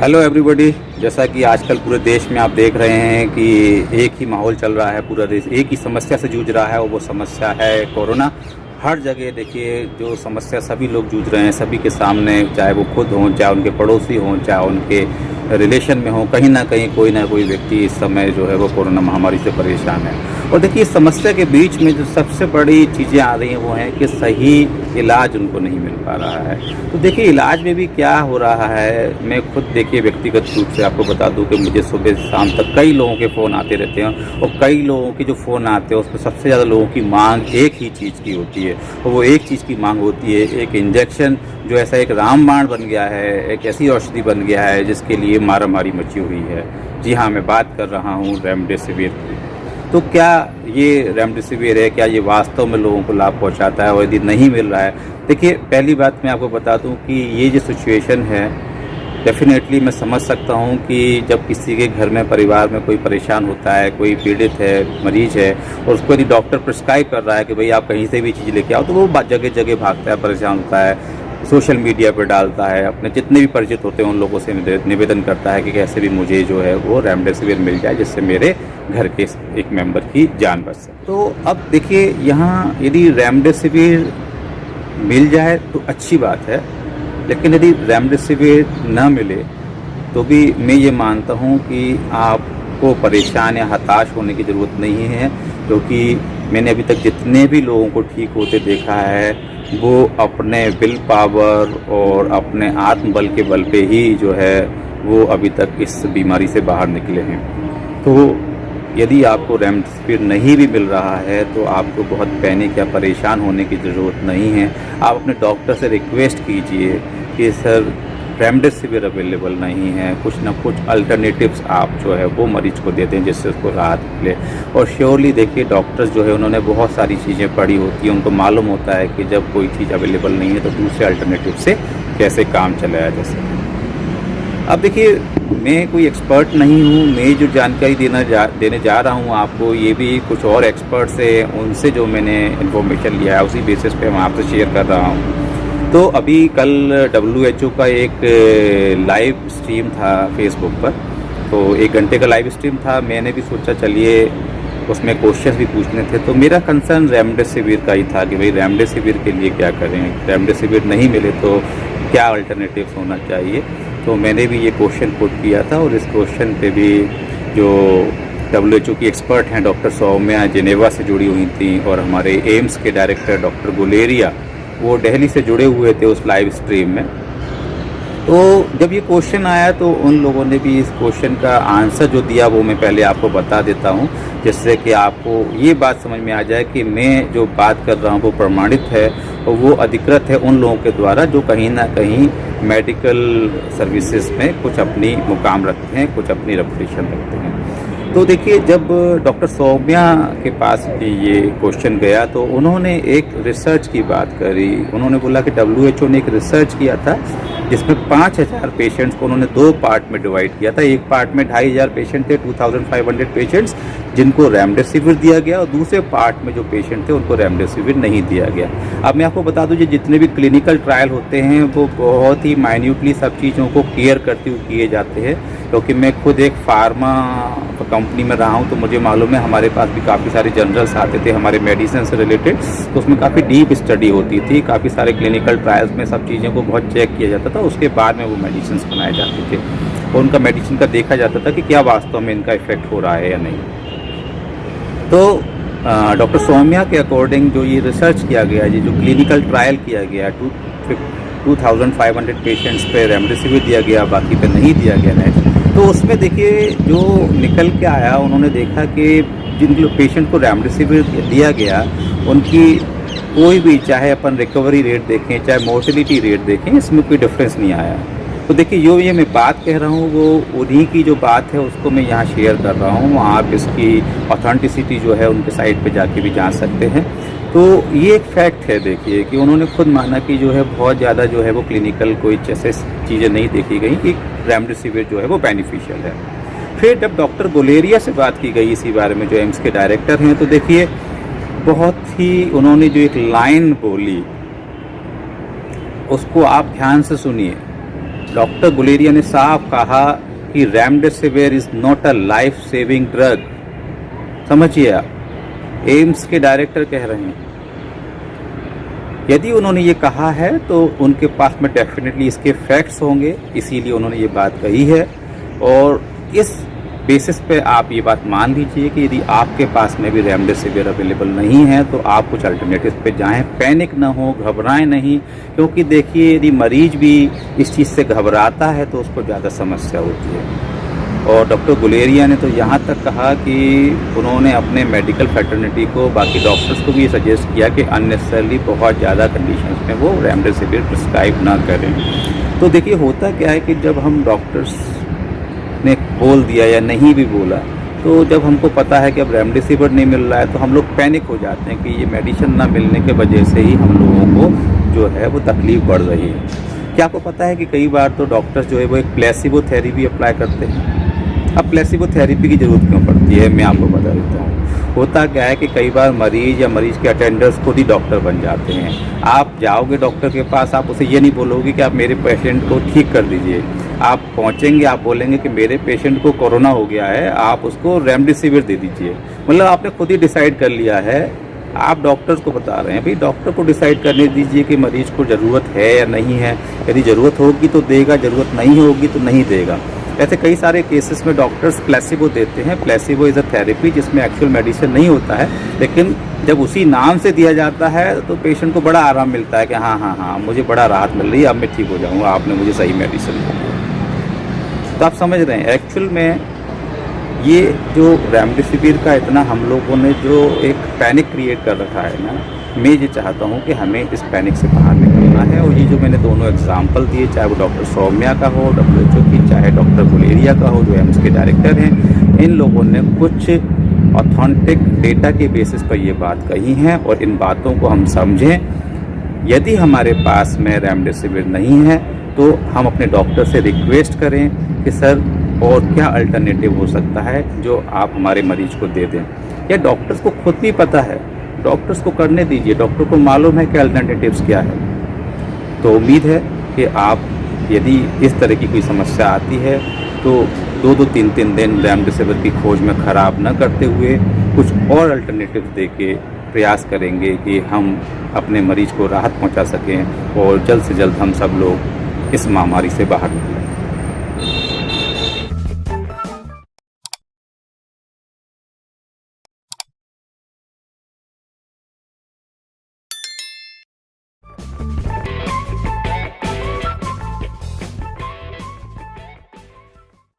Hello everybody. जैसा कि आजकल पूरे देश में आप देख रहे हैं कि एक ही माहौल चल रहा है, पूरा देश एक ही समस्या से जूझ रहा है और वो समस्या है कोरोना। हर जगह देखिए जो समस्या सभी लोग जूझ रहे हैं, सभी के सामने, चाहे वो खुद हों, चाहे उनके पड़ोसी हों, चाहे उनके रिलेशन में हों, कहीं ना कहीं कोई ना कोई व्यक्ति इस समय जो है वो कोरोना महामारी से परेशान है। और देखिए इस समस्या के बीच में जो सबसे बड़ी चीज़ें आ रही हैं वो हैं कि सही इलाज उनको नहीं मिल पा रहा है। तो देखिए इलाज में भी क्या हो रहा है, मैं खुद देखिए व्यक्तिगत रूप से आपको बता दूं कि मुझे सुबह से शाम तक कई लोगों के फ़ोन आते रहते हैं और कई लोगों के जो फ़ोन आते हैं उसमें सबसे ज़्यादा लोगों की मांग एक ही चीज़ की होती है और वो एक चीज़ की मांग होती है एक इंजेक्शन, जो ऐसा एक रामबाण बन गया है, एक ऐसी औषधि बन गया है जिसके लिए मारामारी मची हुई है। जी हाँ, मैं बात कर रहा हूँ रेमडेसिविर की। तो क्या ये रेमडेसिविर है, क्या ये वास्तव में लोगों को लाभ पहुंचाता है और यदि नहीं मिल रहा है? देखिए पहली बात मैं आपको बता दूं कि ये जो सिचुएशन है डेफिनेटली मैं समझ सकता हूं कि जब किसी के घर में परिवार में कोई परेशान होता है, कोई पीड़ित है, मरीज है और उसको यदि डॉक्टर प्रिस्क्राइब कर रहा है कि भाई आप कहीं से भी चीज़ लेके आओ, तो वो जगह जगह भागता है, परेशान होता है, सोशल मीडिया पर डालता है, अपने जितने भी परिचित होते हैं उन लोगों से निवेदन करता है कि कैसे भी मुझे जो है वो रेमडेसिविर मिल जाए जिससे मेरे घर के एक मेंबर की जान बच सके। तो अब देखिए यहाँ यदि रेमडेसिविर मिल जाए तो अच्छी बात है, लेकिन यदि रेमडेसिविर न मिले तो भी मैं ये मानता हूँ कि आपको परेशान या हताश होने की ज़रूरत नहीं है, क्योंकि मैंने अभी तक जितने भी लोगों को ठीक होते देखा है वो अपने विल पावर और अपने आत्मबल के बल पे ही जो है वो अभी तक इस बीमारी से बाहर निकले हैं। तो यदि आपको रेमडेसिविर नहीं भी मिल रहा है तो आपको बहुत पैनिक या परेशान होने की ज़रूरत नहीं है। आप अपने डॉक्टर से रिक्वेस्ट कीजिए कि सर रेमडेसिविर अवेलेबल नहीं है, कुछ ना कुछ अल्टरनेटिव्स आप जो है वो मरीज को दे दें जिससे उसको राहत मिले। और श्योरली देखिए डॉक्टर्स जो है उन्होंने बहुत सारी चीज़ें पढ़ी होती हैं, उनको मालूम होता है कि जब कोई चीज़ अवेलेबल नहीं है तो दूसरे अल्टरनेटिव से कैसे काम चलाया जा सकता है। अब देखिए मैं कोई एक्सपर्ट नहीं हूँ, मैं जो जानकारी देने जा रहा हूँ आपको, ये भी कुछ और एक्सपर्ट से उनसे जो मैंने इन्फॉर्मेशन लिया है उसी बेसिस पे मैं आपसे शेयर कर रहा हूँ। तो अभी कल WHO का एक लाइव स्ट्रीम था फेसबुक पर, तो 1 घंटे का लाइव स्ट्रीम था। मैंने भी सोचा चलिए उसमें क्वेश्चन भी पूछने थे, तो मेरा कंसर्न रेमडेसिविर का ही था कि भाई रेमडेसिविर के लिए क्या करें, रेमडेसिविर नहीं मिले तो क्या अल्टरनेटिव्स होना चाहिए। तो मैंने भी ये क्वेश्चन पुट किया था और इस क्वेश्चन पे भी जो WHO की एक्सपर्ट हैं डॉक्टर सौम्या जेनेवा से जुड़ी हुई थी और हमारे एम्स के डायरेक्टर डॉक्टर गुलेरिया वो दिल्ली से जुड़े हुए थे उस लाइव स्ट्रीम में। तो जब ये क्वेश्चन आया तो उन लोगों ने भी इस क्वेश्चन का आंसर जो दिया वो मैं पहले आपको बता देता हूँ, जिससे कि आपको ये बात समझ में आ जाए कि मैं जो बात कर रहा हूँ वो प्रमाणित है और वो अधिकृत है उन लोगों के द्वारा जो कहीं ना कहीं मेडिकल सर्विसेज में कुछ अपनी मुकाम रखते हैं, कुछ अपनी रेपुटेशन रखते हैं। तो देखिए जब डॉक्टर सौम्या के पास ये क्वेश्चन गया तो उन्होंने एक रिसर्च की बात करी। उन्होंने बोला कि WHO ने एक रिसर्च किया था जिसमें 5000 पेशेंट्स को उन्होंने 2 पार्ट में डिवाइड किया था। एक पार्ट में 2500 पेशेंट थे, 2500 पेशेंट्स जिनको रेमडेसिविर दिया गया और दूसरे पार्ट में जो पेशेंट थे उनको रेमडेसिविर नहीं दिया गया। अब मैं आपको बता दूं जितने भी क्लिनिकल ट्रायल होते हैं वो बहुत ही माइन्यूटली सब चीज़ों को केयर करते हुए किए जाते हैं, क्योंकि मैं खुद एक फार्मा कंपनी में रहा हूँ तो मुझे मालूम है हमारे पास भी काफ़ी सारे जर्नल्स आते थे हमारे मेडिसिन से रिलेटेड, तो उसमें काफ़ी डीप स्टडी होती थी, काफ़ी सारे क्लिनिकल ट्रायल्स में सब चीज़ों को बहुत चेक किया जाता था। उसके बाद में वो मेडिसिन बनाए जाते थे और उनका मेडिसिन का देखा जाता था कि क्या वास्तव में इनका इफेक्ट हो रहा है या नहीं। तो डॉक्टर सौम्या के अकॉर्डिंग जो ये रिसर्च किया गया, ये जो क्लिनिकल ट्रायल किया गया 2500 पेशेंट्स पे रेमडेसिविर दिया गया, बाकी पे नहीं दिया गया है, तो उसमें देखिए जो निकल के आया उन्होंने देखा कि जिन पेशेंट को रेमडेसिविर दिया गया उनकी कोई भी, चाहे अपन रिकवरी रेट देखें चाहे मोर्टेलिटी रेट देखें, इसमें कोई डिफरेंस नहीं आया। तो देखिए जो ये मैं बात कह रहा हूँ वो उन्हीं की जो बात है उसको मैं यहाँ शेयर कर रहा हूँ। आप इसकी ऑथेंटिसिटी जो है उनके साइट पे जाके भी जान सकते हैं। तो ये एक फैक्ट है देखिए कि उन्होंने खुद माना कि जो है बहुत ज़्यादा जो है वो क्लिनिकल कोई जैसे चीज़ें नहीं देखी गई कि रेमडेसिविर जो है वो बेनिफिशियल है। फिर जब डॉक्टर गुलेरिया से बात की गई इसी बारे में, जो एम्स के डायरेक्टर हैं, तो देखिए बहुत ही उन्होंने जो एक लाइन बोली उसको आप ध्यान से सुनिए। डॉक्टर गुलेरिया ने साफ कहा कि remdesivir is not a life saving drug. समझिए आप, एम्स के डायरेक्टर कह रहे हैं। यदि उन्होंने ये कहा है तो उनके पास में डेफिनेटली इसके फैक्ट्स होंगे, इसीलिए उन्होंने ये बात कही है। और इस बेसिस पे आप ये बात मान लीजिए कि यदि आपके पास में भी रेमडेसिविर अवेलेबल नहीं है तो आप कुछ अल्टरनेटिव पे जाएं, पैनिक ना हो, घबराएं नहीं, क्योंकि देखिए यदि मरीज भी इस चीज़ से घबराता है तो उसको ज़्यादा समस्या होती है। और डॉक्टर गुलेरिया ने तो यहाँ तक कहा कि उन्होंने अपने मेडिकल फैटर्निटी को, बाकी डॉक्टर्स को भी ये सजेस्ट किया कि अननेसेसरली बहुत ज़्यादा कंडीशंस में वो रेमडेसिविर प्रिस्क्राइब ना करें। तो देखिए होता क्या है कि जब हम डॉक्टर्स ने बोल दिया या नहीं भी बोला, तो जब हमको पता है कि अब रेमडेसिविर नहीं मिल रहा है तो हम लोग पैनिक हो जाते हैं कि ये मेडिसिन ना मिलने के वजह से ही हम लोगों को जो है वो तकलीफ़ बढ़ रही है। क्या आपको पता है कि कई बार तो डॉक्टर्स जो है वो एक प्लेसिबो थेरेपी अप्लाई करते हैं। अब प्लेसिबो थेरेपी की ज़रूरत क्यों पड़ती है, मैं आपको बता देता हूँ। होता क्या है कि कई बार मरीज या मरीज के अटेंडर्स खुद ही डॉक्टर बन जाते हैं। आप जाओगे डॉक्टर के पास, आप उसे ये नहीं बोलोगे कि आप मेरे पेशेंट को ठीक कर दीजिए। आप पहुँचेंगे, आप बोलेंगे कि मेरे पेशेंट को कोरोना हो गया है, आप उसको रेमडेसिविर दे दीजिए। मतलब आपने खुद ही डिसाइड कर लिया है। आप डॉक्टर्स को बता रहे हैं, भाई डॉक्टर को डिसाइड करने दीजिए कि मरीज को ज़रूरत है या नहीं है। यदि ज़रूरत होगी तो देगा, ज़रूरत नहीं होगी तो नहीं देगा। ऐसे कई सारे केसेस में डॉक्टर्स प्लेसिबो देते हैं। प्लेसिबो इज़ अ थेरेपी जिसमें एक्चुअल मेडिसिन नहीं होता है, लेकिन जब उसी नाम से दिया जाता है तो पेशेंट को बड़ा आराम मिलता है कि हाँ मुझे बड़ा राहत मिल रही है, अब मैं ठीक हो जाऊँगा, आपने मुझे सही मेडिसिन दी। तो आप समझ रहे हैं एक्चुअल में ये जो रेमडेसिविर का इतना हम लोगों ने जो एक पैनिक क्रिएट कर रखा है ना, मैं ये चाहता हूँ कि हमें इस पैनिक से बाहर निकलना है। और ये जो मैंने दोनों एग्जाम्पल दिए, चाहे वो डॉक्टर सौम्या का हो WHO की, चाहे डॉक्टर गुलेरिया का हो जो एम्स के डायरेक्टर हैं, इन लोगों ने कुछ ऑथेंटिक डेटा के बेसिस पर ये बात कही है और इन बातों को हम समझें। यदि हमारे पास में रेमडेसिविर नहीं है तो हम अपने डॉक्टर से रिक्वेस्ट करें कि सर और क्या अल्टरनेटिव हो सकता है जो आप हमारे मरीज को दे दें। या डॉक्टर्स को खुद भी पता है, डॉक्टर्स को करने दीजिए, डॉक्टर को मालूम है कि अल्टरनेटिव्स क्या है। तो उम्मीद है कि आप यदि इस तरह की कोई समस्या आती है तो 2-2, 3-3 दिन रेमडेसिविर की खोज में ख़राब न करते हुए कुछ और अल्टरनेटिव दे के प्रयास करेंगे कि हम अपने मरीज को राहत पहुंचा सकें और जल्द से जल्द हम सब लोग इस महामारी से बाहर निकलें।